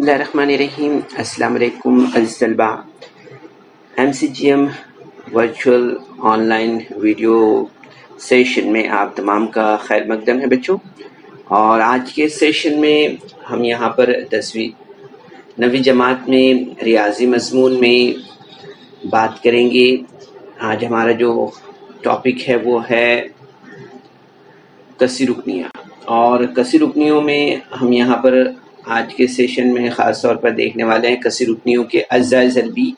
बिस्मिल्लाहिर्रहमानिर्रहीम। अस्सलाम वालेकुम अज़ीज़ तलबा। MCGM virtual online video session में आप तमाम का खैर मकदम है बच्चों। और आज के सेशन में हम यहाँ पर 10वीं 9वीं जमात में रियाजी मज़मून में बात करेंगे। आज हमारा जो टॉपिक है वो है कसी रुकनियाँ, और कसी रुकनियों में हम यहाँ पर आज के सेशन में ख़ास तौर पर देखने वाले हैं कसी रुकनियों के अज़्ज़ाए ज़रबी,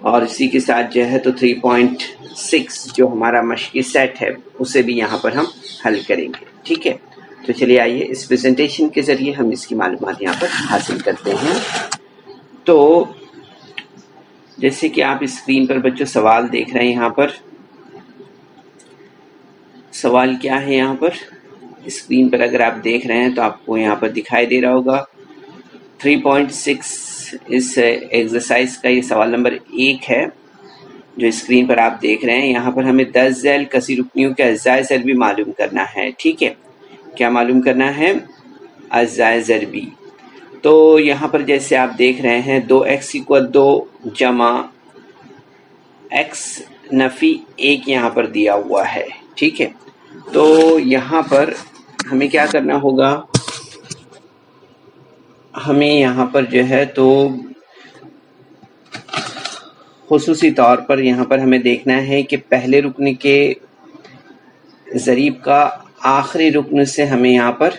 और इसी के साथ जो है तो 3.6 जो हमारा मश्की सेट है उसे भी यहाँ पर हम हल करेंगे। ठीक है, तो चलिए आइए इस प्रेजेंटेशन के ज़रिए हम इसकी मालूमात यहाँ पर हासिल करते हैं। तो जैसे कि आप स्क्रीन पर बच्चों सवाल देख रहे हैं, यहाँ पर सवाल क्या है, यहाँ पर स्क्रीन पर अगर आप देख रहे हैं तो आपको यहाँ पर दिखाई दे रहा होगा 3.6 इस एक्सरसाइज का ये सवाल नंबर 1 है जो स्क्रीन पर आप देख रहे हैं। यहाँ पर हमें 10 झैल कसी रुकनियों के अज़्ज़ाए ज़रबी मालूम करना है। ठीक है, क्या मालूम करना है? अज़्ज़ाए ज़रबी। तो यहाँ पर जैसे आप देख रहे हैं 2x = 2 जमा x नफ़ी 1 यहाँ पर दिया हुआ है। ठीक है, तो यहाँ पर हमें क्या करना होगा, हमें यहाँ पर जो है तो खुसूसी तौर पर यहाँ पर हमें देखना है कि पहले रुकन के ज़रीब का आखिरी रुकन से हमें यहाँ पर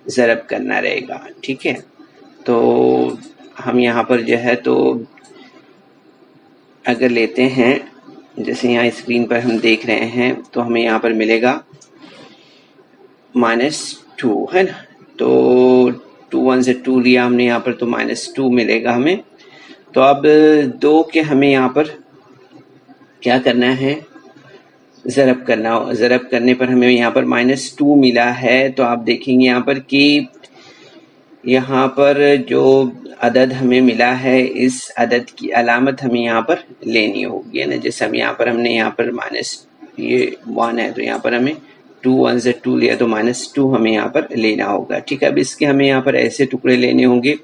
ज़रब करना रहेगा। ठीक है, तो हम यहाँ पर जो है तो अगर लेते हैं, जैसे यहाँ स्क्रीन पर हम देख रहे हैं, तो हमें यहाँ पर मिलेगा -2 है ना। तो 2 1 से 2 लिया हमने यहाँ पर, तो -2 मिलेगा हमें। तो अब 2 के हमें यहाँ पर क्या करना है, ज़रब करना। ज़रब करने पर हमें यहाँ पर -2 मिला है। तो आप देखेंगे यहाँ पर कि यहाँ पर जो अदद हमें मिला है, इस अदद की अलामत हमें यहाँ पर लेनी होगी, है ना। जैसे हम यहाँ पर हमने यहाँ पर -1 है, तो यहाँ पर हमें 2 1 से 2 लिया, तो -2 हमें यहाँ पर लेना होगा। ठीक है, अब इसके हमें यहाँ पर ऐसे टुकड़े लेने होंगे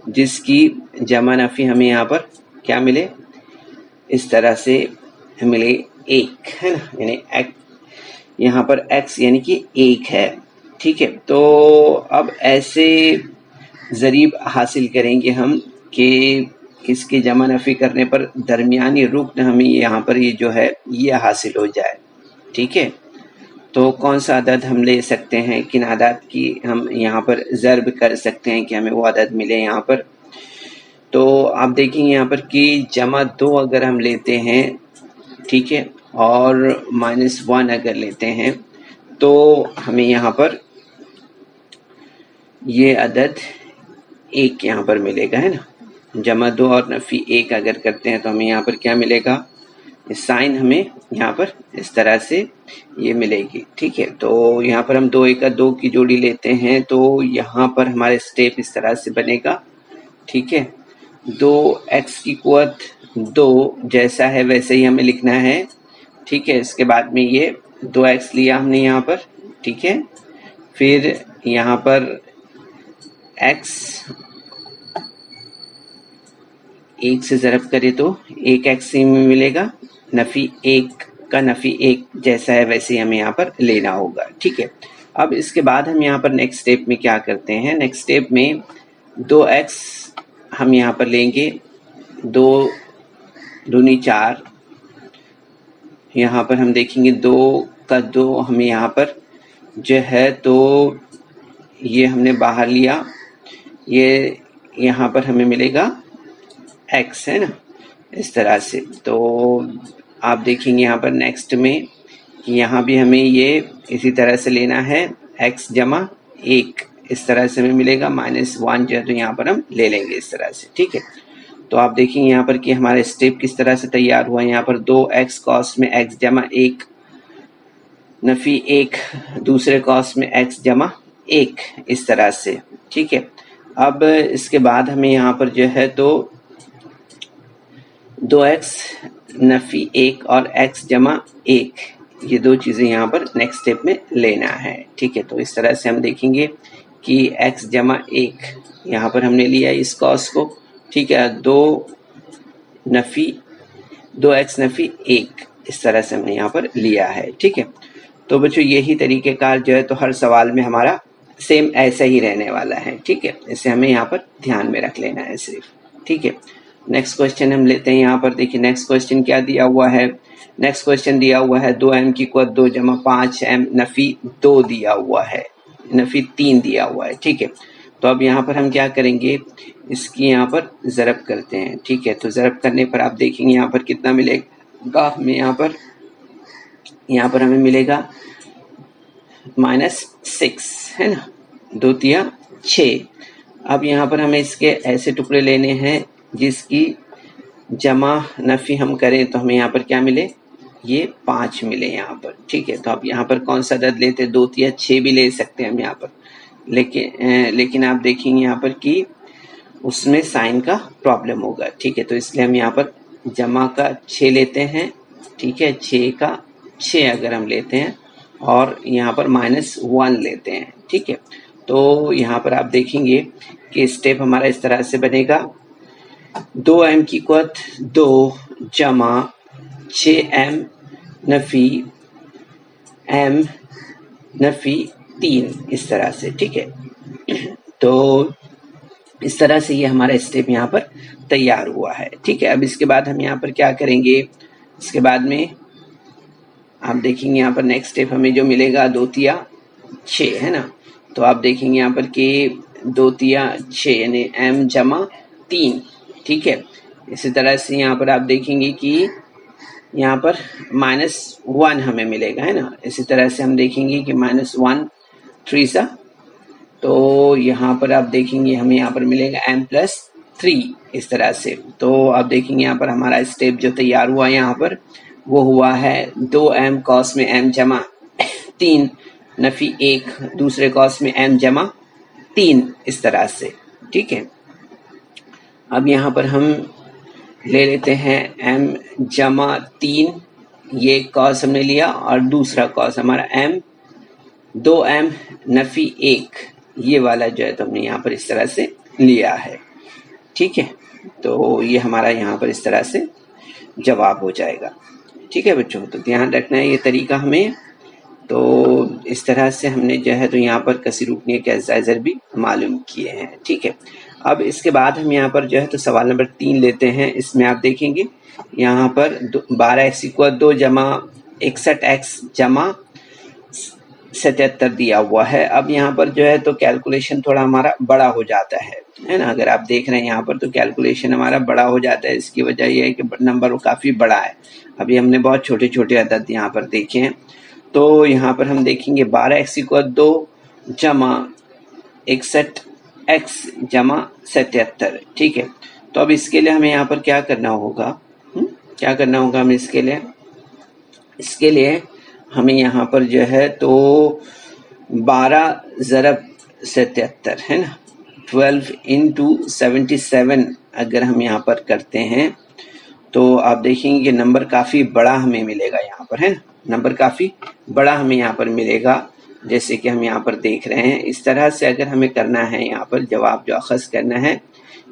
जिसकी जमा नफ़ी हमें यहाँ पर क्या मिले, इस तरह से मिले 1, है ना, यानी यहाँ पर x यानी कि 1 है। ठीक है, तो अब ऐसे ज़रीब हासिल करेंगे हम कि इसके जमा नफ़ी करने पर दरमियानी रुकन हमें यहाँ पर ये जो है ये हासिल हो जाए। ठीक है, तो कौन सा अदद हम ले सकते हैं, किन अदद की हम यहाँ पर ज़रब कर सकते हैं कि हमें वो अदद मिले यहाँ पर। तो आप देखेंगे यहाँ पर कि जमा 2 अगर हम लेते हैं, ठीक है, और -1 अगर लेते हैं, तो हमें यहाँ पर ये अदद 1 यहाँ पर मिलेगा, है ना। जमा 2 और नफ़ी 1 अगर करते हैं तो हमें यहाँ पर क्या मिलेगा, साइन हमें यहाँ पर इस तरह से ये मिलेगी। ठीक है, तो यहाँ पर हम 2 1 2 की जोड़ी लेते हैं, तो यहाँ पर हमारे स्टेप इस तरह से बनेगा। ठीक है, 2x की कुव्वत 2 जैसा है वैसे ही हमें लिखना है। ठीक है, इसके बाद में ये 2x लिया हमने यहाँ पर। ठीक है, फिर यहाँ पर x 1 से ज़रब करे तो 1x में मिलेगा, नफ़ी 1 का नफ़ी 1 जैसा है वैसे ही हमें यहाँ पर लेना होगा। ठीक है, अब इसके बाद हम यहाँ पर नेक्स्ट स्टेप में क्या करते हैं, नेक्स्ट स्टेप में 2x हम यहाँ पर लेंगे, 2 दूनी 4, यहाँ पर हम देखेंगे 2 का 2 हमें यहाँ पर जो है तो ये हमने बाहर लिया, ये यहाँ पर हमें मिलेगा x, है ना, इस तरह से। तो आप देखेंगे यहाँ पर नेक्स्ट में कि यहाँ भी हमें ये इसी तरह से लेना है, x जमा 1 इस तरह से हमें मिलेगा, -1 जो है तो यहाँ पर हम ले लेंगे इस तरह से। ठीक है, तो आप देखेंगे यहाँ पर कि हमारा स्टेप किस तरह से तैयार हुआ है। यहाँ पर 2x कॉस में x जमा 1 नफ़ी 1, दूसरे कॉस में x जमा 1 इस तरह से। ठीक है, अब इसके बाद हमें यहाँ पर जो है तो 2x नफ़ी 1 और x जमा 1 ये 2 चीज़ें यहाँ पर नेक्स्ट स्टेप में लेना है। ठीक है, तो इस तरह से हम देखेंगे कि x जमा 1, यहाँ पर हमने लिया इस कॉस को, ठीक है, 2x नफी 1, इस तरह से हमने यहाँ पर लिया है, ठीक है। तो बच्चों यही तरीक़ेकार जो है तो हर सवाल में हमारा सेम ऐसा ही रहने वाला है, ठीक है। इसे हमें यहाँ पर ध्यान में रख लेना है सिर्फ, ठीक है। नेक्स्ट क्वेश्चन हम लेते हैं यहाँ पर। देखिए नेक्स्ट क्वेश्चन क्या दिया हुआ है। नेक्स्ट क्वेश्चन दिया हुआ है 2m की कुव्वत 2 जमा 5m नफी 2 दिया हुआ है, नफी 3 दिया हुआ है, ठीक है। तो अब यहाँ पर हम क्या करेंगे, इसकी यहाँ पर ज़रब करते हैं, ठीक है। तो ज़रब करने पर आप देखेंगे यहाँ पर कितना मिलेगा हमें, यहाँ पर हमें मिलेगा -6, है ना, 2 तिया 6। अब यहाँ पर हमें इसके ऐसे टुकड़े लेने हैं जिसकी जमा नफ़ी हम करें तो हमें यहाँ पर क्या मिले, ये 5 मिले यहाँ पर, ठीक है। तो अब यहाँ पर कौन सा अदद लेते हैं, 2 तिया 6 भी ले सकते हैं हम यहाँ पर, लेकिन आप देखेंगे यहाँ पर कि उसमें साइन का प्रॉब्लम होगा, ठीक है। तो इसलिए हम यहाँ पर जमा का 6 लेते हैं, ठीक है, 6 का 6 अगर हम लेते हैं और यहाँ पर -1 लेते हैं, ठीक है। तो यहाँ पर आप देखेंगे कि स्टेप हमारा इस तरह से बनेगा, 2m की कुव्वत 2 जमा 6m नफी m नफी 3, इस तरह से, ठीक है। तो इस तरह से ये हमारा स्टेप यहाँ पर तैयार हुआ है, ठीक है। अब इसके बाद हम यहाँ पर क्या करेंगे, इसके बाद में आप देखेंगे यहाँ पर नेक्स्ट स्टेप हमें जो मिलेगा 2 तिया 6, है ना। तो आप देखेंगे यहाँ पर कि 2 तिया 6 यानी m जमा 3, ठीक है। इसी तरह से यहाँ पर आप देखेंगे कि यहाँ पर -1 हमें मिलेगा, है ना। इसी तरह से हम देखेंगे कि -1 3 सा, तो यहाँ पर आप देखेंगे हमें यहाँ पर मिलेगा m+3, इस तरह से। तो आप देखेंगे यहाँ पर हमारा स्टेप जो तैयार हुआ यहाँ पर वो हुआ है 2m कॉस में m जमा 3 नफी 1, दूसरे कॉस में m जमा 3, इस तरह से, ठीक है। अब यहाँ पर हम ले लेते हैं m जमा 3, ये कॉस हमने लिया, और दूसरा कॉस हमारा m 2m नफी 1, ये वाला जो है तो हमने यहाँ पर इस तरह से लिया है, ठीक है। तो ये हमारा यहाँ पर इस तरह से जवाब हो जाएगा, ठीक है बच्चों। तो ध्यान रखना है ये तरीका हमें। तो इस तरह से हमने जो है तो यहाँ पर कसी रुकने के अज़ाइज़र भी मालूम किए हैं, ठीक है। अब इसके बाद हम यहाँ पर जो है तो सवाल नंबर 3 लेते हैं। इसमें आप देखेंगे यहाँ पर 12x की कुव्वत 2 जमा 61x जमा 77 दिया हुआ है। अब यहाँ पर जो है तो कैलकुलेशन थोड़ा हमारा बड़ा हो जाता है ना। अगर आप देख रहे हैं यहाँ पर तो कैलकुलेशन हमारा बड़ा हो जाता है। इसकी वजह यह है कि नंबर काफ़ी बड़ा है। अभी हमने बहुत छोटे छोटे अदद यहाँ पर देखे हैं। तो यहाँ पर हम देखेंगे 12x की कुव्वत 2 जमा 61x जमा 77, ठीक है। तो अब इसके लिए हमें यहाँ पर क्या करना होगा, क्या करना होगा हमें इसके लिए हमें यहाँ पर जो है तो 12 ज़रब 77, है ना, 12 इंटू 77 अगर हम यहाँ पर करते हैं तो आप देखेंगे कि नंबर काफ़ी बड़ा हमें मिलेगा यहाँ पर, है ना। नंबर काफ़ी बड़ा हमें यहाँ पर मिलेगा, जैसे कि हम यहाँ पर देख रहे हैं। इस तरह से अगर हमें करना है यहाँ पर जवाब जो अखज़ करना है,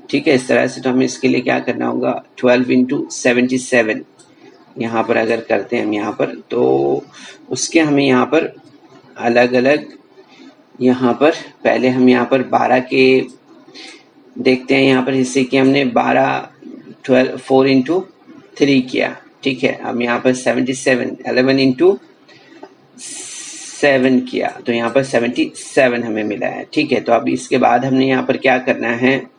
ठीक है, इस तरह से, तो हमें इसके लिए क्या करना होगा, 12 इंटू 77 यहाँ पर अगर करते हैं हम यहाँ पर, तो उसके हमें यहाँ पर अलग अलग, यहाँ पर पहले हम यहाँ पर 12 के देखते हैं यहाँ पर हिस्से की हमने 4 इंटू 3 किया, ठीक है। अब यहाँ पर 77 11 इंटू 7 किया, तो यहाँ पर 77 हमें मिला है, ठीक है। तो अब इसके बाद हमने यहाँ पर क्या करना है,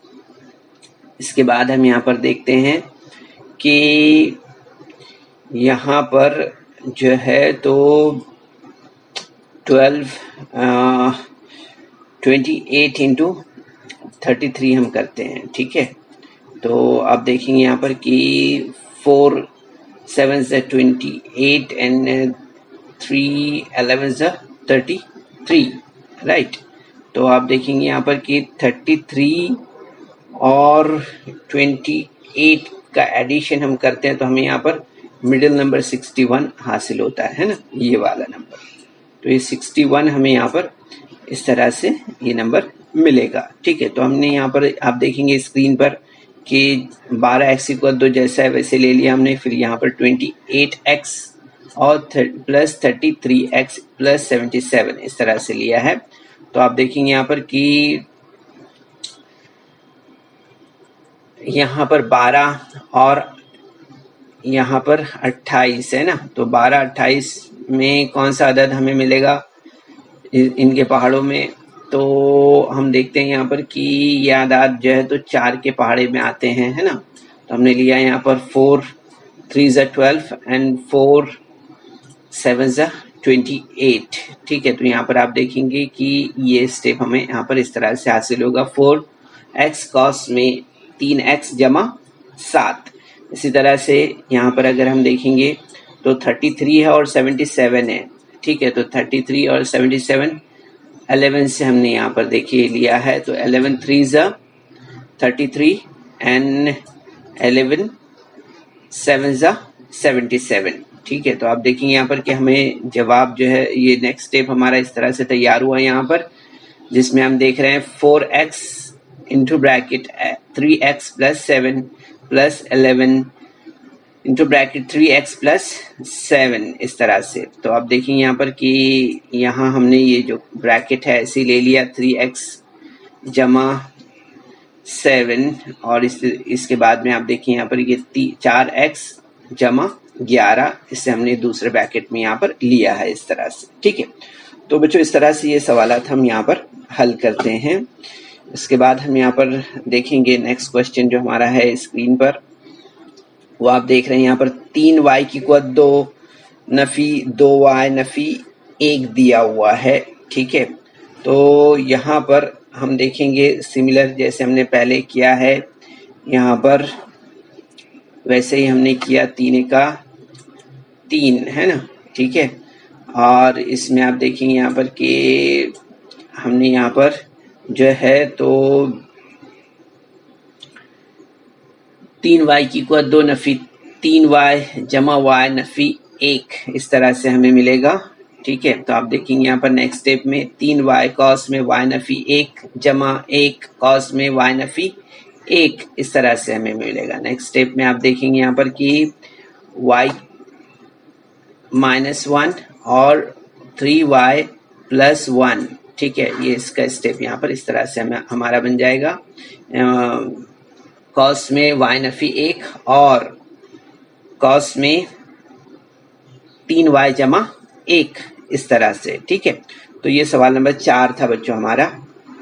इसके बाद हम यहाँ पर देखते हैं कि यहाँ पर जो है तो 28 इंटू 33 हम करते हैं, ठीक है। तो आप देखेंगे यहाँ पर कि 4 7 से 28 एंड 3 11 से 33, राइट। तो आप देखेंगे यहाँ पर कि 33 और 28 का एडिशन हम करते हैं तो हमें यहाँ पर मिडिल नंबर 61 हासिल होता है ना, ये वाला नंबर। तो ये 61 हमें यहाँ पर इस तरह से ये नंबर मिलेगा। ठीक है, तो हमने यहाँ पर आप देखेंगे स्क्रीन पर कि 12x = 2 जैसा है वैसे ले लिया हमने। फिर यहाँ पर 28x और प्लस 33x प्लस 77 इस तरह से लिया है। तो आप देखेंगे यहाँ पर कि यहाँ पर 12 और यहाँ पर 28 है ना, तो 12 28 में कौन सा अदद हमें मिलेगा इनके पहाड़ों में? तो हम देखते हैं यहाँ पर कि ये अदाद जो है तो 4 के पहाड़े में आते हैं, है ना। तो हमने लिया यहाँ पर 4 3 = 12 एंड 4 7 = 28। ठीक है, तो यहाँ पर आप देखेंगे कि ये स्टेप हमें यहाँ पर इस तरह से हासिल होगा। 4x cos में 3x जमा 7। इसी तरह से यहाँ पर अगर हम देखेंगे तो 33 है और 77 है। ठीक है, तो 33 और 77 11 से हमने यहाँ पर देखिए लिया है, तो 11 3 = 33 एंड 11 7 = 77। ठीक है, तो आप देखेंगे यहाँ पर कि हमें जवाब जो है ये नेक्स्ट स्टेप हमारा इस तरह से तैयार हुआ यहाँ पर, जिसमें हम देख रहे हैं 4x into bracket 3x + 7 plus 11 into bracket 3x + 7 इस तरह से। तो आप देखेंगे यहाँ पर कि यहाँ हमने ये जो ब्रैकेट है ऐसे ले लिया 3x जमा 7 और इसके बाद में आप देखिए यहाँ पर ये 4x जमा 11 इससे हमने दूसरे ब्रैकेट में यहाँ पर लिया है इस तरह से। ठीक है, तो बच्चों इस तरह से ये सवालात हम यहाँ पर हल करते हैं। इसके बाद हम यहाँ पर देखेंगे नेक्स्ट क्वेश्चन जो हमारा है स्क्रीन पर, वो आप देख रहे हैं यहाँ पर 3y = 2 नफी 2y नफी 1 दिया हुआ है। ठीक है, तो यहाँ पर हम देखेंगे सिमिलर जैसे हमने पहले किया है यहाँ पर वैसे ही हमने किया 3 का 3 है ना। ठीक है, और इसमें आप देखेंगे यहाँ पर कि हमने यहाँ पर जो है तो 3y = 2 नफी 3y जमा y नफी 1 इस तरह से हमें मिलेगा। ठीक है, तो आप देखेंगे यहाँ पर नेक्स्ट स्टेप में 3y cos में y नफी 1 जमा 1 cos में y नफी 1 इस तरह से हमें मिलेगा। नेक्स्ट स्टेप में आप देखेंगे यहाँ पर कि y -1 और 3y + 1। ठीक है, ये इसका स्टेप यहाँ पर इस तरह से हमारा बन जाएगा। cos में y नफी 1 और cos में 3y जमा 1 इस तरह से। ठीक है, तो ये सवाल नंबर 4 था बच्चों हमारा।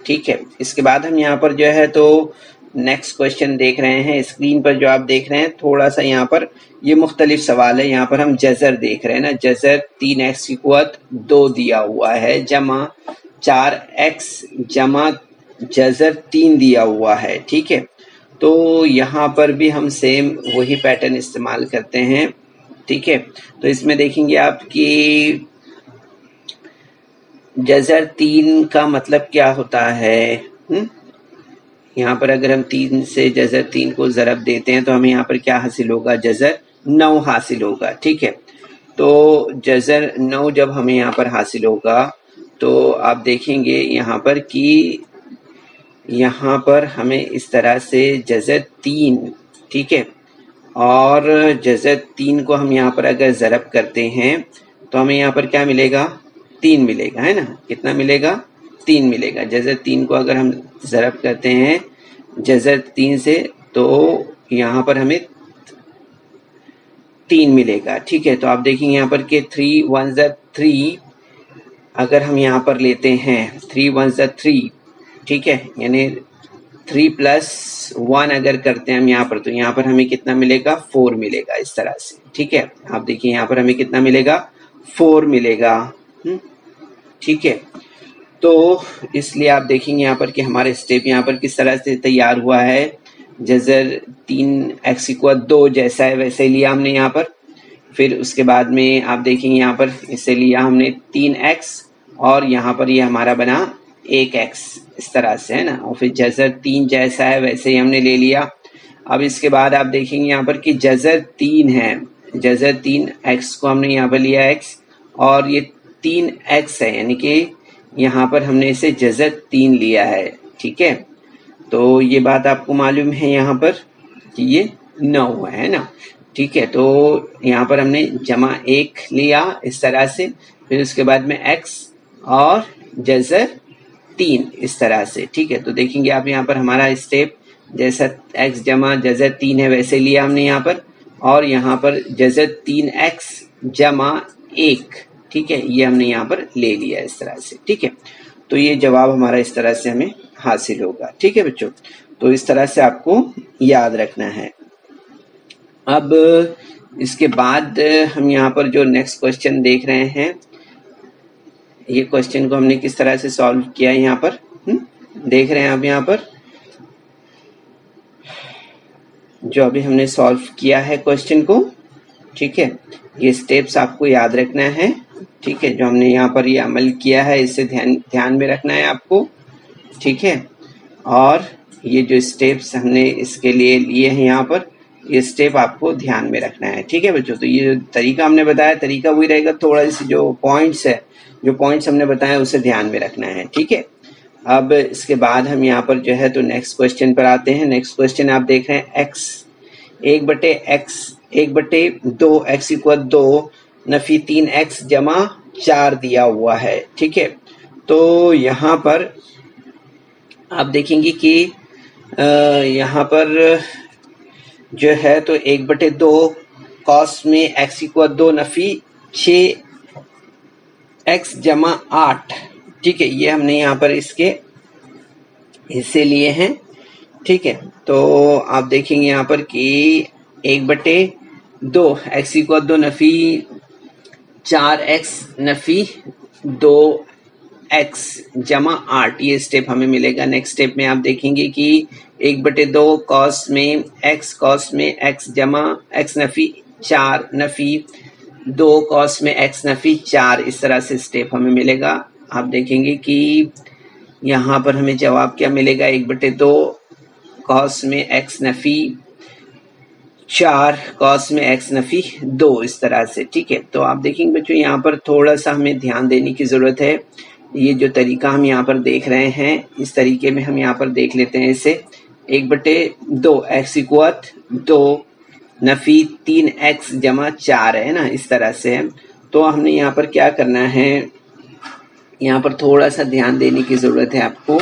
ठीक है, इसके बाद हम यहाँ पर जो है तो नेक्स्ट क्वेश्चन देख रहे हैं स्क्रीन पर, जो आप देख रहे हैं थोड़ा सा यहाँ पर ये मुख्तलिफ सवाल है। यहाँ पर हम जज़र देख रहे हैं ना, जज़र 3x = 2 दिया हुआ है जमा 4x जमा जज़र 3 दिया हुआ है। ठीक है, तो यहाँ पर भी हम सेम वही पैटर्न इस्तेमाल करते हैं। ठीक है, तो इसमें देखेंगे आप कि जज़र 3 का मतलब क्या होता है। यहाँ पर अगर हम 3 से जज़र 3 को ज़रब देते हैं तो हमें यहाँ पर क्या हासिल होगा, जज़र 9 हासिल होगा। ठीक है, तो जज़र 9 जब हमें यहाँ पर हासिल होगा तो आप देखेंगे यहाँ पर कि यहाँ पर हमें इस तरह से जज़र 3, ठीक है, और जज़र 3 को हम यहाँ पर अगर ज़रब करते हैं तो हमें यहाँ पर क्या मिलेगा, 3 मिलेगा, है ना। कितना मिलेगा, 3 मिलेगा। जज़र 3 को अगर हम ज़रब करते हैं जज़र 3 से तो यहाँ पर हमें 3 मिलेगा। ठीक है, तो आप देखेंगे यहाँ पर कि 3 1 ज़ा 3 अगर हम यहाँ पर लेते हैं 3 1 ज़ा 3, ठीक है, यानी 3 + 1 अगर करते हैं हम यहाँ पर तो यहाँ पर हमें कितना मिलेगा, 4 मिलेगा इस तरह से। ठीक है, आप देखिए यहाँ पर हमें कितना मिलेगा, 4 मिलेगा। ठीक है, तो इसलिए आप देखेंगे यहाँ पर कि हमारे स्टेप यहाँ पर किस तरह से तैयार हुआ है। जज़र 3x = 2 जैसा है वैसे ही लिया हमने यहाँ पर। फिर उसके बाद में आप देखेंगे यहाँ पर इसे लिया हमने 3x और यहाँ पर ये हमारा बना 1x इस तरह से, है ना। और फिर जज़र 3 जैसा है वैसे ही हमने ले लिया। अब इसके बाद आप देखेंगे यहाँ पर कि जज़र 3 है, जज़र 3 x को हमने यहाँ पर लिया x और ये 3x है, यानी कि यहाँ पर हमने इसे जज़र 3 लिया है, ठीक है। तो ये बात आपको मालूम है यहाँ पर कि ये 9 है ना, ठीक है। तो यहाँ पर हमने जमा 1 लिया इस तरह से, फिर उसके बाद में x और जज़र 3 इस तरह से, ठीक है। तो देखेंगे आप यहाँ पर हमारा स्टेप जैसा x जमा जज़र 3 है वैसे लिया हमने यहाँ पर, और यहाँ पर जज़र 3x जमा 1, ठीक है, ये हमने यहाँ पर ले लिया इस तरह से, ठीक है। तो ये जवाब हमारा इस तरह से हमें हासिल होगा, ठीक है बच्चों। तो इस तरह से आपको याद रखना है। अब इसके बाद हम यहाँ पर जो नेक्स्ट क्वेश्चन देख रहे हैं, ये क्वेश्चन को हमने किस तरह से सॉल्व किया है यहाँ पर देख रहे हैं आप यहाँ पर जो अभी हमने सॉल्व किया है क्वेश्चन को, ठीक है। ये स्टेप्स आपको याद रखना है, ठीक है। जो हमने यहाँ पर ये अमल किया है इसे ध्यान में रखना है आपको, ठीक है। और ये जो स्टेप्स हमने इसके लिए लिए हैं यहाँ पर, ये स्टेप आपको ध्यान में रखना है, ठीक है बच्चों। तो ये जो तरीका हमने बताया, तरीका वही रहेगा, थोड़ा सी जो पॉइंट्स है, जो पॉइंट्स हमने बताया उसे ध्यान में रखना है, ठीक है। अब इसके बाद हम यहाँ पर जो है तो नेक्स्ट क्वेश्चन पर आते हैं। नेक्स्ट क्वेश्चन आप देख रहे हैं x 1/2 x equal 2 Nafi 3x जमा 4 दिया हुआ है, ठीक है। तो यहाँ पर आप देखेंगे कि यहाँ पर जो है तो 1/2 कॉस में x इक्वल 2 नफी 6x जमा 8, ठीक है, ये हमने यहाँ पर इसके हिस्से लिए हैं, ठीक है। तो आप देखेंगे यहाँ पर कि 1/2 x equal 2 Nafi 4x Nafi 2x जमा 8, ये स्टेप हमें मिलेगा। नेक्स्ट स्टेप में आप देखेंगे कि 1/2 कॉस में x जमा x नफी 4 नफी 2 कॉस में x नफी 4, इस तरह से स्टेप हमें मिलेगा। आप देखेंगे कि यहाँ पर हमें जवाब क्या मिलेगा, 1/2 कॉस में x नफी 4 कॉस में x नफी 2, इस तरह से, ठीक है। तो आप देखेंगे बच्चों यहाँ पर थोड़ा सा हमें ध्यान देने की ज़रूरत है। ये जो तरीका हम यहाँ पर देख रहे हैं, इस तरीके में हम यहाँ पर देख लेते हैं इसे। 1/2 x इक्वल 2 नफी 3x जमा 4 है ना, इस तरह से है। तो हमने यहाँ पर क्या करना है, यहाँ पर थोड़ा सा ध्यान देने की ज़रूरत है आपको।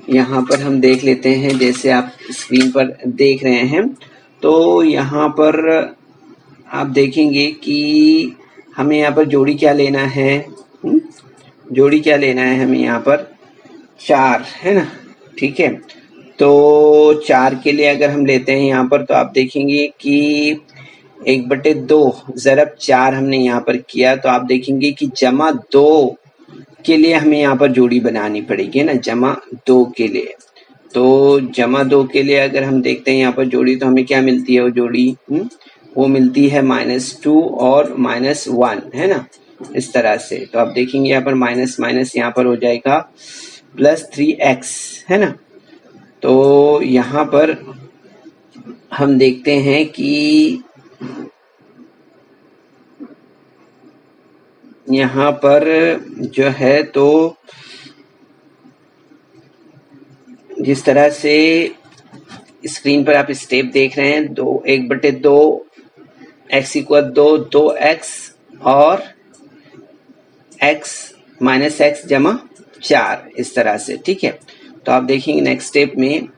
यहाँ पर हम देख लेते हैं, जैसे आप स्क्रीन पर देख रहे हैं, तो यहाँ पर आप देखेंगे कि हमें यहाँ पर जोड़ी क्या लेना है, जोड़ी क्या लेना है हमें यहाँ पर 4 है ना, ठीक है। तो 4 के लिए अगर हम लेते हैं यहाँ पर, तो आप देखेंगे कि 1/2 ज़रब 4 हमने यहाँ पर किया, तो आप देखेंगे कि जमा 2 के लिए हमें यहाँ पर जोड़ी बनानी पड़ेगी ना, जमा 2 के लिए। तो जमा 2 के लिए अगर हम देखते हैं यहाँ पर जोड़ी, तो हमें क्या मिलती है वो जोड़ी, वो मिलती है -2 और -1 है ना, इस तरह से। तो आप देखेंगे यहाँ पर माइनस माइनस यहाँ पर हो जाएगा +3x है ना। तो यहाँ पर हम देखते हैं कि यहाँ पर जो है तो जिस तरह से स्क्रीन पर आप स्टेप देख रहे हैं, 1/2 x इक्वल 2x और x -x जमा 4, इस तरह से, ठीक है। तो आप देखेंगे नेक्स्ट स्टेप में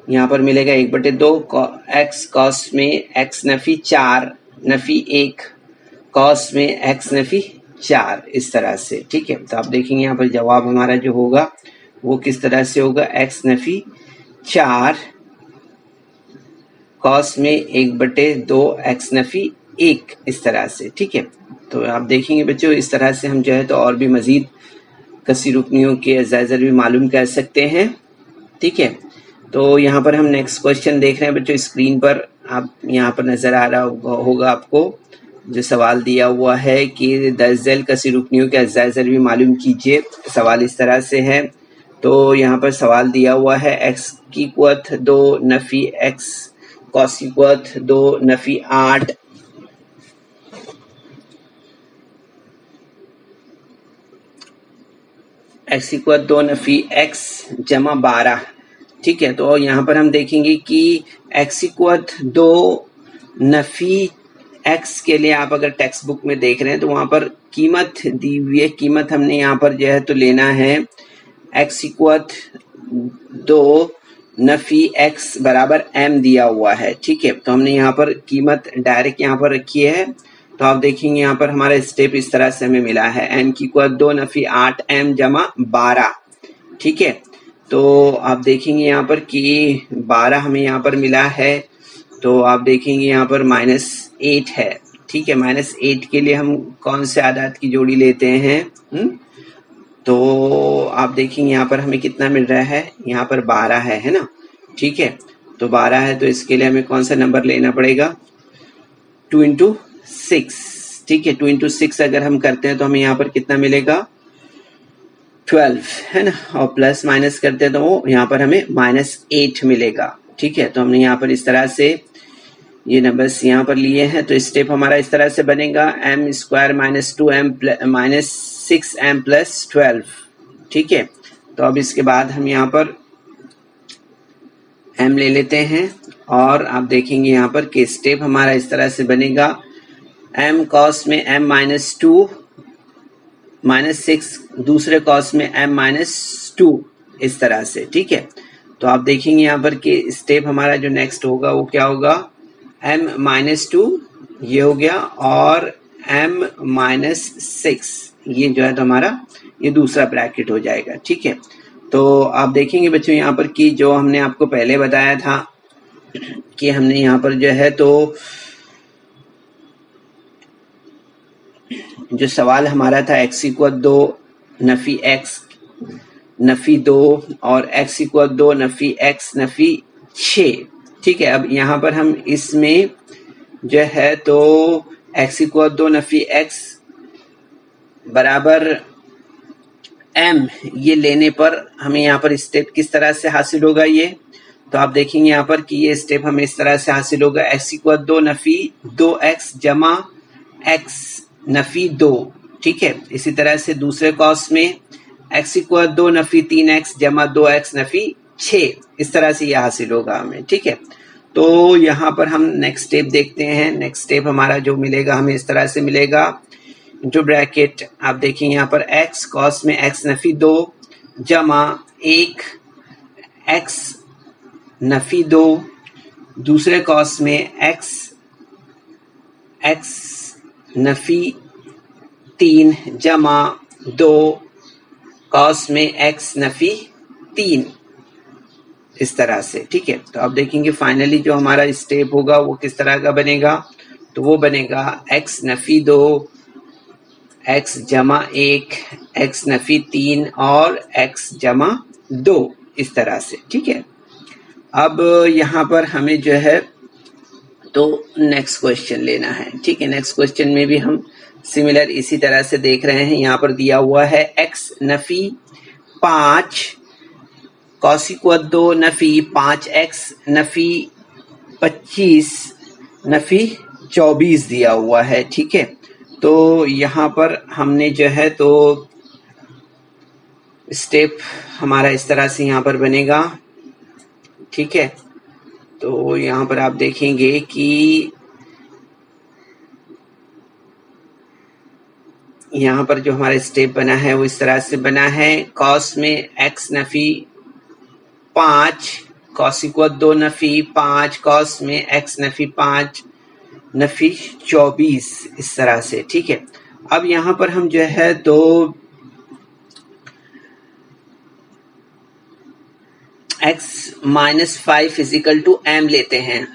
यहाँ पर मिलेगा 1/2 x कॉस में x नफी 4 नफी 1 कॉस में x नफी 4, इस तरह से, ठीक है। तो आप देखेंगे यहाँ पर जवाब हमारा जो होगा वो किस तरह से होगा, x नफी 4 कॉस में 1/2 x नफी 1, इस तरह से, ठीक है। तो आप देखेंगे बच्चों इस तरह से हम जो है तो और भी मजीद कसी रुकनियों के अजाइज़र भी मालूम कर सकते हैं, ठीक है। तो यहाँ पर हम नेक्स्ट क्वेश्चन देख रहे हैं बच्चों, स्क्रीन पर आप यहाँ पर नज़र आ रहा होगा आपको, जो सवाल दिया हुआ है कि दर्जल कसी रुकनियों के अजाइज़र भी मालूम कीजिए। सवाल इस तरह से है, तो यहाँ पर सवाल दिया हुआ है x की कुवत 2 नफी x कॉस की कुवत 2 Nafi 8 x equal 2 Nafi x जमा 12। ठीक है, तो यहाँ पर हम देखेंगे कि x इक्वल 2 नफी x के लिए आप अगर टेक्स्ट बुक में देख रहे हैं तो वहां पर कीमत दी हुई है। कीमत हमने यहाँ पर जो है तो लेना है x इक्वल 2 नफी x बराबर m दिया हुआ है। ठीक है, तो हमने यहाँ पर कीमत डायरेक्ट यहाँ पर रखी है। तो आप देखेंगे यहाँ पर हमारा स्टेप इस तरह से हमें मिला है m की इक्वल 2 नफी 8m जमा 12। ठीक है, तो आप देखेंगे यहाँ पर कि 12 हमें यहाँ पर मिला है। तो आप देखेंगे यहाँ पर -8 है। ठीक है, -8 के लिए हम कौन से आदाद की जोड़ी लेते हैं? तो आप देखेंगे यहाँ पर हमें कितना मिल रहा है, यहाँ पर 12 है ना। ठीक है, तो 12 है तो इसके लिए हमें कौन सा नंबर लेना पड़ेगा? 2 × 6। ठीक है, 2 × 6 अगर हम करते हैं तो हमें यहाँ पर कितना मिलेगा? 12 है ना, और प्लस माइनस करते हैं तो वो यहाँ पर हमें -8 मिलेगा। ठीक है, तो हमने यहाँ पर इस तरह से ये नंबर्स यहाँ पर लिए हैं। तो स्टेप हमारा इस तरह से बनेगा m² -2m -6m + 12। ठीक है, तो अब इसके बाद हम यहाँ पर m ले लेते हैं और आप देखेंगे यहाँ पर कि स्टेप हमारा इस तरह से बनेगा m cos में m -2 -6, दूसरे cos में m -2, इस तरह से। ठीक है, तो आप देखेंगे यहाँ पर कि स्टेप हमारा जो नेक्स्ट होगा वो क्या होगा? m -2 ये हो गया और m -6 ये जो है तो हमारा ये दूसरा ब्रैकेट हो जाएगा। ठीक है, तो आप देखेंगे बच्चों यहाँ पर कि जो हमने आपको पहले बताया था कि हमने यहाँ पर जो है तो जो सवाल हमारा था x equal 2 Nafi x Nafi 2 और x equal 2 Nafi x Nafi 6। ठीक है, अब यहाँ पर हम इसमें जो है तो x इक्वल 2 नफी x बराबर m ये लेने पर हमें यहाँ पर स्टेप किस तरह से हासिल होगा? ये तो आप देखेंगे यहाँ पर कि ये स्टेप हमें इस तरह से हासिल होगा x इक्वल 2 नफी 2x जमा x नफी 2। ठीक है, इसी तरह से दूसरे कॉस में x इक्वल 2 नफी 3x जमा 2x नफी 6, इस तरह से ये हासिल होगा हमें। ठीक है, तो यहाँ पर हम नेक्स्ट स्टेप देखते हैं। नेक्स्ट स्टेप हमारा जो मिलेगा हमें इस तरह से मिलेगा, जो ब्रैकेट आप देखेंगे यहाँ पर x cos में x नफी 2 जमा 1 x नफी 2, दूसरे cos में x नफी 3 जमा 2 cos में x नफी 3, इस तरह से। ठीक है, तो आप देखेंगे फाइनली जो हमारा स्टेप होगा वो किस तरह का बनेगा? तो वो बनेगा x नफी 2 x जमा 1 x नफी 3 और x जमा 2, इस तरह से। ठीक है, अब यहाँ पर हमें जो है तो नेक्स्ट क्वेश्चन लेना है। ठीक है, नेक्स्ट क्वेश्चन में भी हम सिमिलर इसी तरह से देख रहे हैं। यहाँ पर दिया हुआ है x Nafi 5 cos equal 2 Nafi 5x Nafi 25 Nafi 24 दिया हुआ है। ठीक है, तो यहाँ पर हमने जो है तो स्टेप हमारा इस तरह से यहाँ पर बनेगा। ठीक है, तो यहाँ पर आप देखेंगे कि यहाँ पर जो हमारा स्टेप बना है वो इस तरह से बना है cos में x Nafi 5 cos equal 2 Nafi 5 cos में x नफी 5 नफी 24, इस तरह से। ठीक है, अब यहाँ पर हम जो है तो x -5 इजिकल टू m लेते हैं।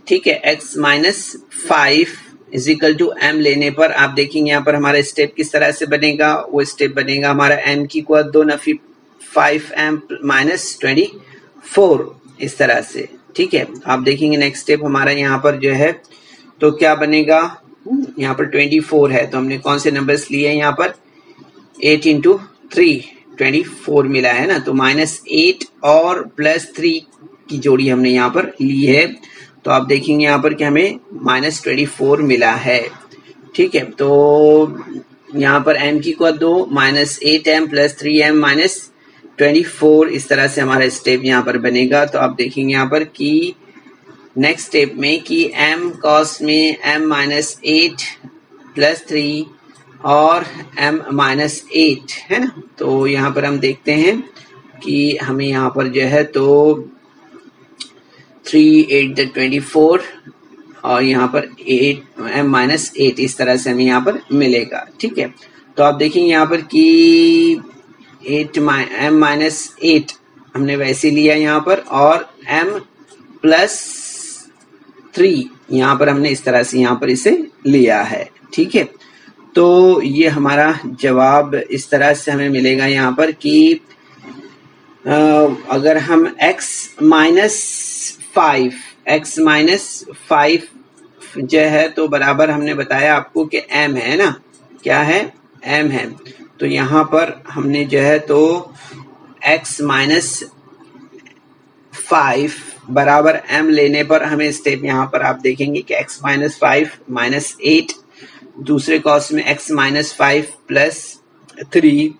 ठीक है, x -5 इजिकल टू m लेने पर आप देखेंगे यहाँ पर हमारा स्टेप किस तरह से बनेगा? वो स्टेप बनेगा हमारा m की इक्वल 2 नफी 5m -24, इस तरह से। ठीक है, आप देखेंगे नेक्स्ट स्टेप हमारा यहाँ पर जो है तो क्या बनेगा? यहाँ पर 24 है तो हमने कौन से नंबर्स लिए हैं? यहाँ पर 8 × 3 24 मिला है ना, तो -8 और +3 की जोड़ी हमने यहाँ पर ली है। तो आप देखेंगे यहाँ पर कि हमें -24 मिला है। ठीक है, तो यहाँ पर m की कुवत 2 -8m + 3m - 24, इस तरह से हमारा स्टेप यहाँ पर बनेगा। तो आप देखेंगे यहाँ पर कि नेक्स्ट स्टेप में कि m cos में m - 8 + 3 और m - 8 है ना। तो यहाँ पर हम देखते हैं कि हमें यहाँ पर जो है तो 3 8 24 और यहाँ पर 8 m - 8 इस तरह से हमें यहाँ पर मिलेगा। ठीक है, तो आप देखेंगे यहाँ पर कि m - 8 हमने वैसे लिया यहाँ पर, और m + 3 यहाँ पर हमने इस तरह से यहाँ पर इसे लिया है। ठीक है, तो ये हमारा जवाब इस तरह से हमें मिलेगा यहाँ पर कि अगर हम x - 5 जो है तो बराबर हमने बताया आपको कि m है ना, क्या है, m है। तो यहाँ पर हमने जो है तो x - 5 बराबर m लेने पर हमें स्टेप यहाँ पर आप देखेंगे कि x - 5 - 8, दूसरे कॉस में x - 5 + 3।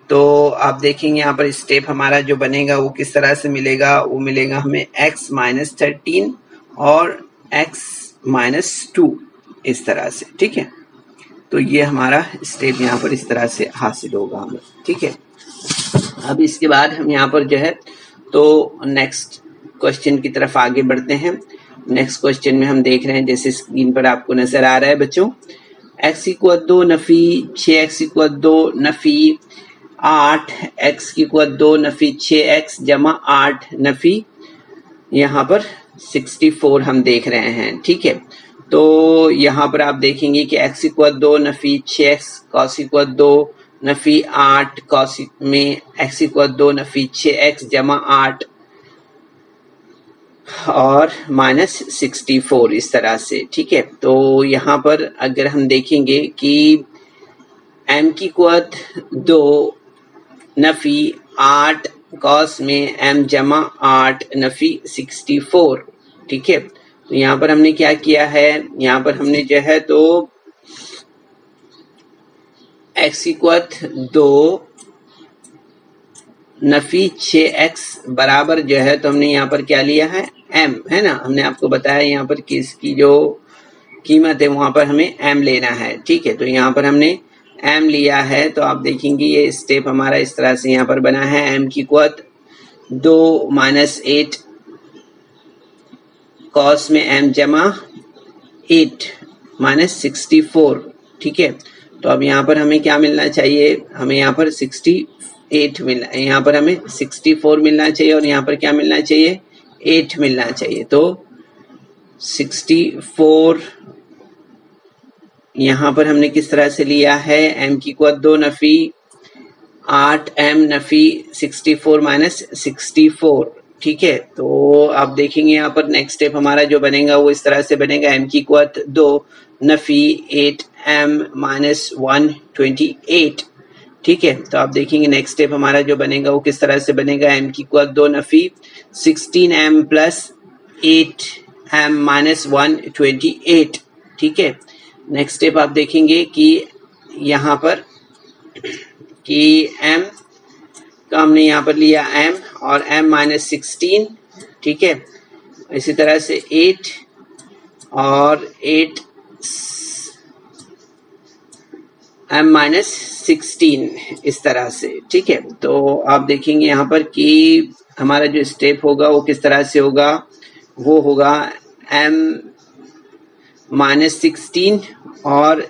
तो आप देखेंगे यहाँ पर स्टेप हमारा जो बनेगा वो किस तरह से मिलेगा, वो मिलेगा हमें x - 13 और x - 2 इस तरह से। ठीक है, तो ये हमारा स्टेप यहाँ पर इस तरह से हासिल होगा हमें। ठीक है, अब इसके बाद हम यहाँ पर जो है तो नेक्स्ट क्वेश्चन की तरफ आगे बढ़ते हैं। नेक्स्ट क्वेश्चन में हम देख रहे हैं जैसे स्क्रीन पर आपको नजर आ रहा है बच्चों, x = 2 Nafi 6x = 2 Nafi 8, x = 2 Nafi 6x = 8 Nafi यहाँ पर 64 हम देख रहे हैं। ठीक है, तो यहाँ पर आप देखेंगे कि x = 2 Nafi 6x cos = 2 Nafi 8 cos में x = 2 नफी 6x = 8 और -64 इस तरह से। ठीक है, तो यहाँ पर अगर हम देखेंगे कि m की कुवत 2 नफी 8 cos में m = 8 नफी 64। ठीक है, तो यहाँ पर हमने क्या किया है, यहाँ पर हमने जो है तो x की कुवत 2 नफी 6x बराबर जो है तो हमने यहाँ पर क्या लिया है, m है ना। हमने आपको बताया यहाँ पर कि इसकी जो कीमत है वहां पर हमें m लेना है। ठीक है, तो यहाँ पर हमने m लिया है। तो आप देखेंगे ये स्टेप हमारा इस तरह से यहाँ पर बना है, m की कुवत 2 - 8 cos में m = 8 -64। ठीक है, तो अब यहाँ पर हमें क्या मिलना चाहिए, हमें यहाँ पर 68 मिलना, यहाँ पर हमें 64 मिलना चाहिए और यहाँ पर क्या मिलना चाहिए, 8 मिलना चाहिए। तो 64 यहाँ पर हमने किस तरह से लिया है, m की कुवत 2 नफी 8m नफी 64 - 64। ठीक है, तो आप देखेंगे यहाँ पर नेक्स्ट स्टेप हमारा जो बनेगा वो इस तरह से बनेगा, m की कुवत 2 नफी 8m - 128। ठीक है, तो आप देखेंगे नेक्स्ट स्टेप हमारा जो बनेगा वो किस तरह से बनेगा, m की कुवत 2 नफी 16m + 8m - 128। ठीक है, नेक्स्ट स्टेप आप देखेंगे कि यहाँ पर कि m का हमने यहाँ पर लिया m और m - 16। ठीक है, इसी तरह से 8 और 8 m - 16 इस तरह से। ठीक है, तो आप देखेंगे यहाँ पर कि हमारा जो स्टेप होगा वो किस तरह से होगा, वो होगा m - 16 और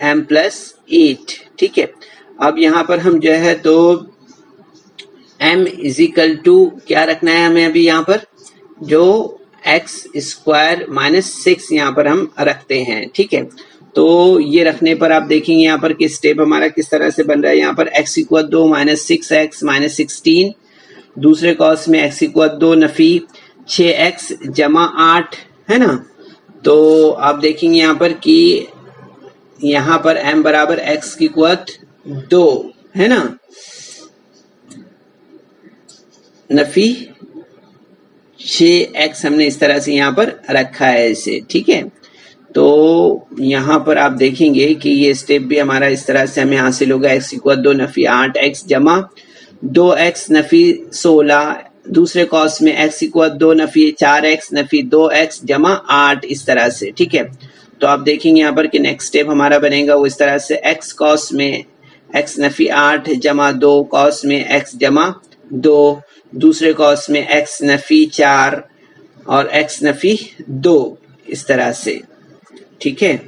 m + 8। ठीक है, अब यहाँ पर हम जो है तो m = क्या रखना है हमें, अभी यहाँ पर जो x² - 6 यहाँ पर हम रखते हैं। ठीक है, तो ये रखने पर आप देखेंगे यहाँ पर कि स्टेप हमारा किस तरह से बन रहा है, यहाँ पर x = 2 - 6x - 16, दूसरे कॉस में x = 2 नफी 6x = 8 है ना। तो आप देखेंगे यहाँ पर कि यहाँ पर m बराबर x की कुवत 2 है ना नफी 6x हमने इस तरह से यहाँ पर रखा है इसे। ठीक है, तो यहाँ पर आप देखेंगे कि ये स्टेप भी हमारा इस तरह से हमें हासिल होगा। x इक्वल 2 नफी 8x जमा 2x नफी 16, दूसरे कॉस में x equal 2 Nafi 4x Nafi 2x जमा 8, इस तरह से। ठीक है, तो आप देखेंगे यहाँ पर कि नेक्स्ट स्टेप हमारा बनेगा वो इस तरह से, x कॉस में x नफी 8 जमा 2 कॉस में x जमा 2, दूसरे कॉस में x नफी 4 और x नफी 2, इस तरह से। ठीक है,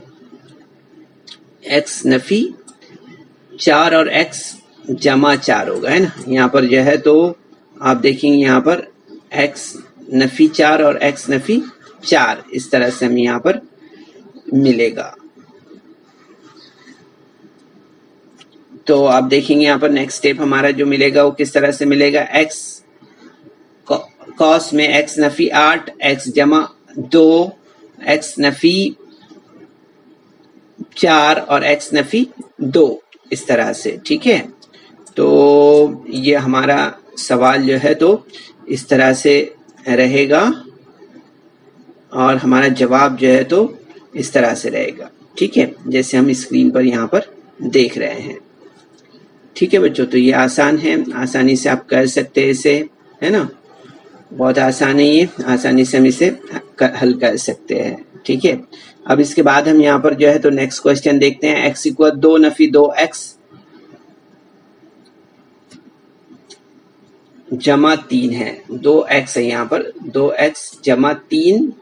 x नफी 4 और x जमा 4 होगा, है ना। यहाँ पर जो है तो आप देखेंगे यहाँ पर x नफी 4 और x नफी 4, इस तरह से हमें यहाँ पर मिलेगा। तो आप देखेंगे यहाँ पर नेक्स्ट स्टेप हमारा जो मिलेगा वो किस तरह से मिलेगा, x कॉस में x नफी 8 x जमा 2 x नफी 4 और x नफी 2, इस तरह से। ठीक है, तो ये हमारा सवाल जो है तो इस तरह से रहेगा और हमारा जवाब जो है तो इस तरह से रहेगा। ठीक है, जैसे हम स्क्रीन पर यहाँ पर देख रहे हैं। ठीक है बच्चों, तो ये आसान है, आसानी से आप कर सकते हैं इसे, है ना। बहुत आसान है ये, आसानी से हम इसे हल कर सकते हैं। ठीक है, अब इसके बाद हम यहाँ पर जो है तो नेक्स्ट क्वेश्चन देखते हैं। x इक्वल 2 नफी 2x जमा 3 है, 2x है यहाँ पर, 2x जमा 3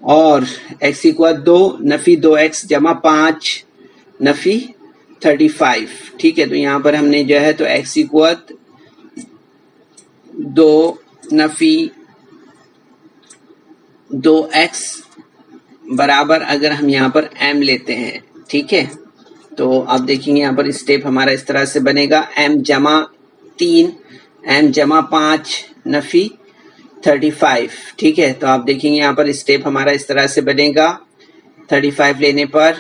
और x इक्वल 2 नफी 2x जमा 5 नफी 35। ठीक है, तो यहाँ पर हमने जो है तो x इक्वल 2 नफी 2x बराबर अगर हम यहाँ पर m लेते हैं, ठीक है, तो आप देखेंगे यहाँ पर स्टेप हमारा इस तरह से बनेगा, m जमा 3 m जमा 5 नफी 35। ठीक है, तो आप देखेंगे यहाँ पर स्टेप हमारा इस तरह से बनेगा 35 लेने पर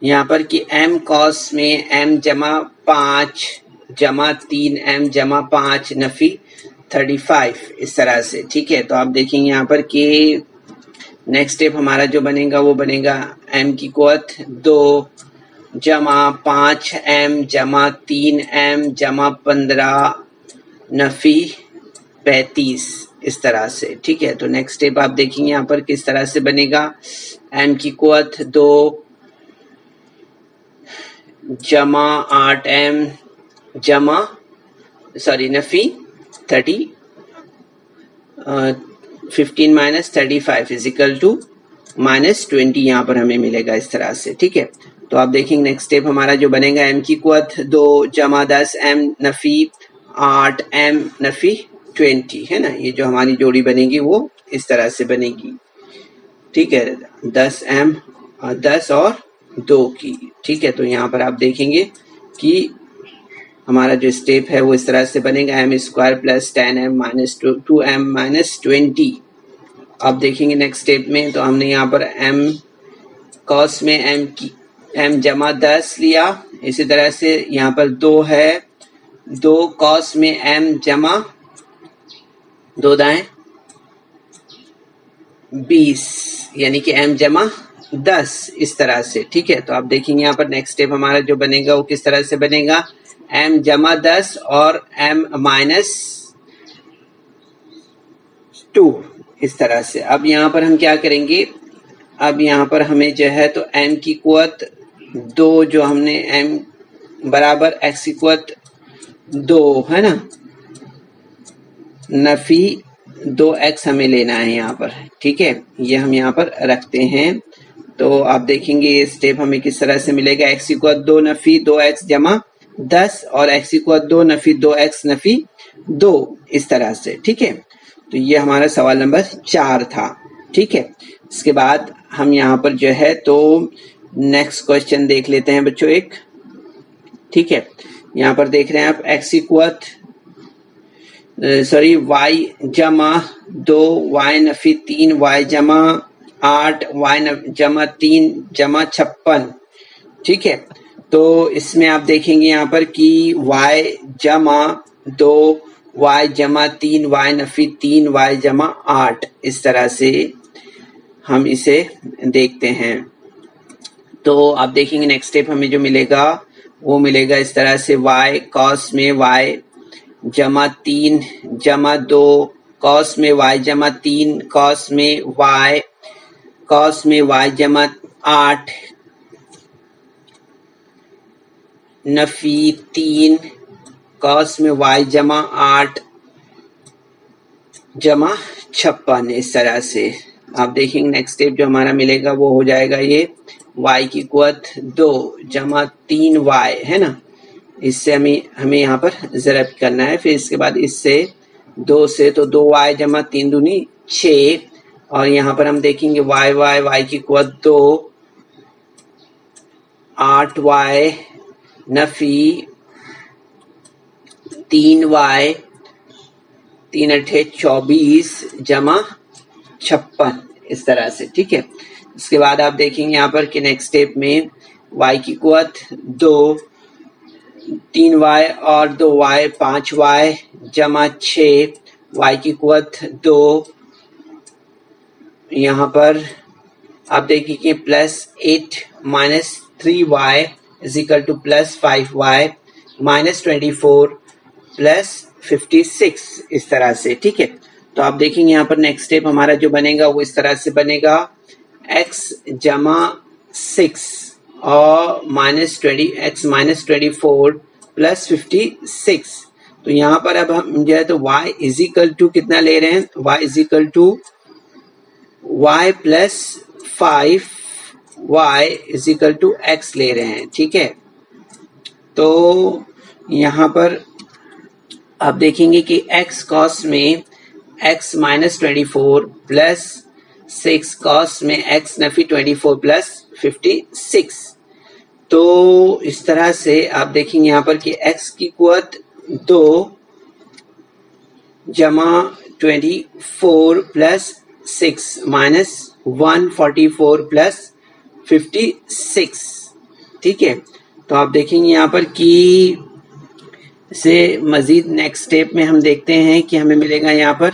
यहाँ पर कि m कॉस में m जमा 5 जमा 3 m जमा 5 नफी 35, इस तरह से। ठीक है, तो आप देखेंगे यहाँ पर कि नेक्स्ट स्टेप हमारा जो बनेगा वो बनेगा m की कुवत 2 जमा 5 m जमा 3 m जमा 15 नफी 35, इस तरह से। ठीक है, तो नेक्स्ट स्टेप आप देखेंगे यहाँ पर किस तरह से बनेगा, m की कुवत 2 जमा 8m जमा नफी 15 माइनस 35 इजिकल टू -20, यहाँ पर हमें मिलेगा इस तरह से। ठीक है, तो आप देखेंगे नेक्स्ट स्टेप हमारा जो बनेगा m की कुवत 2 जमा 10m नफी 8m नफी 20, है ना। ये जो हमारी जोड़ी बनेगी वो इस तरह से बनेगी। ठीक है, 10m 10 और 2 की। ठीक है, तो यहाँ पर आप देखेंगे कि हमारा जो स्टेप है वो इस तरह से बनेगा, m square plus 10m minus 2m minus 20। आप देखेंगे नेक्स्ट स्टेप में तो हमने यहाँ पर m कॉस में m जमा 10 लिया, इसी तरह से यहाँ पर 2 है, 2 कॉस में m जमा 2 दाएं 20, यानी कि m जमा 10, इस तरह से। ठीक है, तो आप देखेंगे यहाँ पर नेक्स्ट स्टेप हमारा जो बनेगा वो किस तरह से बनेगा, m जमा 10 और m माइनस 2, इस तरह से। अब यहाँ पर हम क्या करेंगे, अब यहाँ पर हमें जो है तो m की कुवत 2 जो हमने m बराबर x की कुवत 2, है ना, नफी 2x हमें लेना है यहाँ पर। ठीक है, ये हम यहाँ पर रखते हैं। तो आप देखेंगे ये स्टेप हमें किस तरह से मिलेगा, x इक्वल 2 नफी 2x जमा 10 और x equal 2 Nafi 2x Nafi 2, इस तरह से। ठीक है, तो ये हमारा सवाल नंबर 4 था। ठीक है, इसके बाद हम यहाँ पर जो है तो नेक्स्ट क्वेश्चन देख लेते हैं बच्चों एक। ठीक है, यहाँ पर देख रहे हैं आप x इक्वल y जमा 2 y नफी 3 y जमा 8 y जमा 3 जमा 56। ठीक है, तो इसमें आप देखेंगे यहाँ पर कि y जमा 2 y जमा 3 y नफी 3 y जमा 8, इस तरह से हम इसे देखते हैं। तो आप देखेंगे नेक्स्ट स्टेप हमें जो मिलेगा वो मिलेगा इस तरह से, y cos में y जमा 3 जमा 2 cos में y जमा 3 cos में y जमा 8 नफी 3 cos में y जमा 8 जमा 56। इस तरह से आप देखेंगे नेक्स्ट स्टेप जो हमारा मिलेगा वो हो जाएगा ये y की कुवत 2 जमा 3y है ना, इससे हमें यहाँ पर ज़रब करना है। फिर इसके बाद इससे 2 से तो 2y जमा 3 दूनी 6, और यहाँ पर हम देखेंगे y की कुवत 2 8y नफी 3y 3 अठे 24 जमा 56 इस तरह से, ठीक है। इसके बाद आप देखेंगे यहाँ पर कि नेक्स्ट स्टेप में y की कुवत 2 3y और 2y 5y जमा 6 y की कुवत 2, यहाँ पर आप देखेंगे +8 minus 3y is equal to +5y minus 24 plus 56 इस तरह से, ठीक है। तो आप देखेंगे यहाँ पर नेक्स्ट स्टेप हमारा जो बनेगा वो इस तरह से बनेगा, x जमा 6 और x माइनस 24 प्लस 56। तो यहाँ पर अब हम जो है तो y इज इक्वल टू कितना ले रहे हैं, y is equal to y plus 5y is equal to x ले रहे हैं, ठीक है। तो यहाँ पर आप देखेंगे कि x cos में x माइनस 24 प्लस 6 cos में x नफी 24 प्लस 56। तो इस तरह से आप देखेंगे यहाँ पर कि x की कुवत 2 जमा 24 प्लस 6 माइनस 144 प्लस 56, ठीक है। तो आप देखेंगे यहाँ पर कि से मजीद नेक्स्ट स्टेप में हम देखते हैं कि हमें मिलेगा यहाँ पर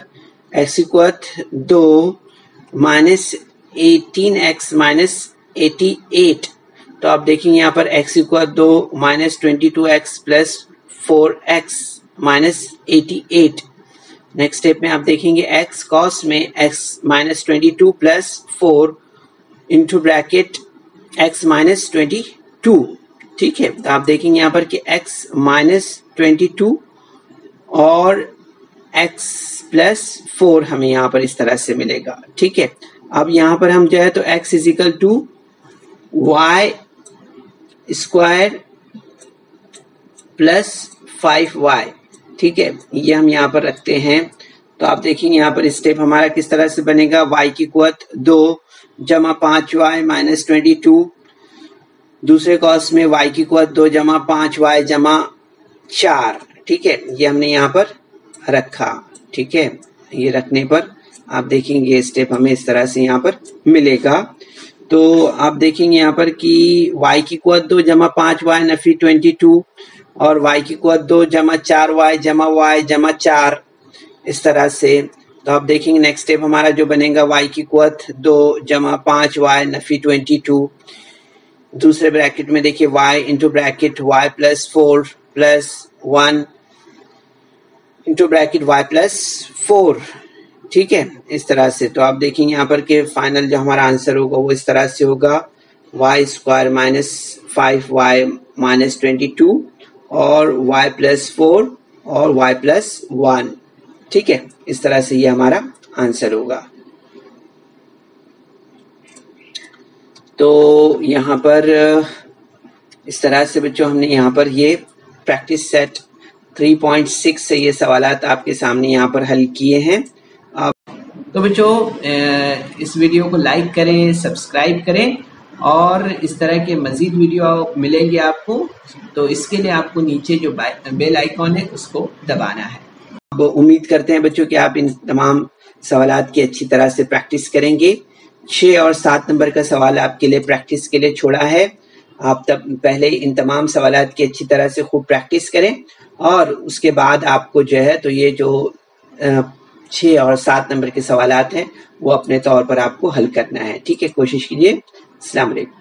x की कुवत 2 माइनस 18x माइनस 88। तो आप देखेंगे यहाँ पर x की कुवत 2 minus 22x plus 4x minus 88। Next step में आप देखेंगे x cos में x minus 22 plus 4 into bracket x minus 22, ठीक है। तो आप देखेंगे यहाँ पर कि x माइनस 22 और x प्लस 4 हमें यहाँ पर इस तरह से मिलेगा, ठीक है। अब यहाँ पर हम जो है तो x is equal to y square plus 5y, ठीक है, ये हम यहाँ पर रखते हैं। तो आप देखेंगे यहाँ पर स्टेप हमारा किस तरह से बनेगा, y की कुवत 2 जमा 5y माइनस 22, दूसरे कॉस में y की कुवत 2 जमा 5y जमा 4, ठीक है, ये हमने यहाँ पर रखा, ठीक है। ये रखने पर आप देखेंगे ये स्टेप हमें इस तरह से यहाँ पर मिलेगा। तो आप देखेंगे यहाँ पर कि y की कुवत 2 जमा 5y नफी 22 और y की कुवत 2 जमा 4y जमा y जमा 4 इस तरह से। तो आप देखेंगे नेक्स्ट स्टेप हमारा जो बनेगा, y की कुवत 2 जमा 5y नफी 22, दूसरे ब्रैकेट में देखिए y into bracket y plus 4 plus 1 into bracket y plus 4, ठीक है, इस तरह से। तो आप देखेंगे यहाँ पर कि फाइनल जो हमारा आंसर होगा वो इस तरह से होगा, y square minus 5y minus 22 और y प्लस 4 और y प्लस 1, ठीक है, इस तरह से ये हमारा आंसर होगा। तो यहाँ पर इस तरह से बच्चों हमने यहाँ पर ये प्रैक्टिस सेट 3.6 से ये सवालात आपके सामने यहाँ पर हल किए हैं। तो बच्चों इस वीडियो को लाइक करें, सब्सक्राइब करें और इस तरह के मज़ीद वीडियो मिलेंगे आपको। तो इसके लिए आपको नीचे जो बेल आइकॉन है उसको दबाना है। अब उम्मीद करते हैं बच्चों कि आप इन तमाम सवालात की अच्छी तरह से प्रैक्टिस करेंगे। 6 और 7 नंबर का सवाल आपके लिए प्रैक्टिस के लिए छोड़ा है। आप तब पहले इन तमाम सवालात की अच्छी तरह से खूब प्रैक्टिस करें और उसके बाद आपको जो है तो ये जो 6 और 7 नंबर के सवालात हैं वो अपने तौर पर आपको हल करना है। ठीक है, कोशिश कीजिए। अस्सलाम वालेकुम।